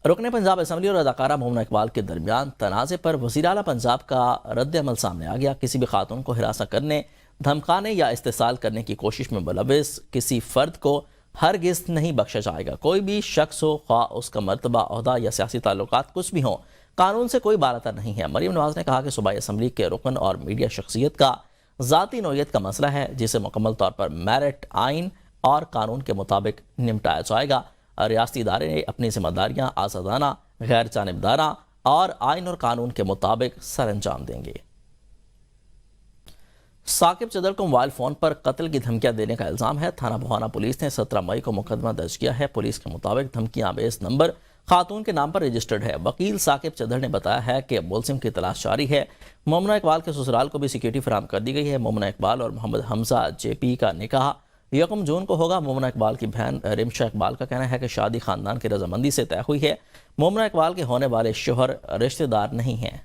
رکن پنجاب اسمبلی اور اداکارہ مومنہ اقبال کے درمیان تنازع پر وزیر اعلیٰ پنجاب کا رد عمل سامنے آ گیا۔ کسی بھی خاتون کو ہراساں کرنے، دھمکانے یا استحصال کرنے کی کوشش میں ملوث کسی فرد کو ہرگز نہیں بخشا جائے گا۔ کوئی بھی شخص ہو، خواہ اس کا مرتبہ، عہدہ یا سیاسی تعلقات کچھ بھی ہوں، قانون سے کوئی بالاتر نہیں ہے۔ مریم نواز نے کہا کہ صوبائی اسمبلی کے رکن اور میڈیا شخصیت کا ذاتی نوعیت کا مسئلہ ہے، جسے مکمل طور پر میرٹ، آئین اور قانون کے مطابق نمٹایا جائے گا۔ ریاستی ادارے اپنی ذمہ داریاں آزادانہ، غیر جانبدارانہ اور آئین اور قانون کے مطابق سر انجام دیں گے۔ ثاقب چدر کو موبائل فون پر قتل کی دھمکیاں دینے کا الزام ہے۔ تھانہ بھوانہ پولیس نے 17 مئی کو مقدمہ درج کیا ہے۔ پولیس کے مطابق دھمکیاں بیس نمبر خاتون کے نام پر رجسٹرڈ ہے۔ وکیل ثاقب چدر نے بتایا ہے کہ ملزم کی تلاش جاری ہے۔ مومنہ اقبال کے سسرال کو بھی سیکیورٹی فراہم کر دی گئی ہے۔ مومنہ اقبال اور محمد حمزہ جے پی کا نکاح 1 جون کو ہوگا۔ مومنہ اقبال کی بہن رمشا اقبال کا کہنا ہے کہ شادی خاندان کی رضامندی سے طے ہوئی ہے۔ مومنہ اقبال کے ہونے والے شوہر رشتہ دار نہیں ہیں۔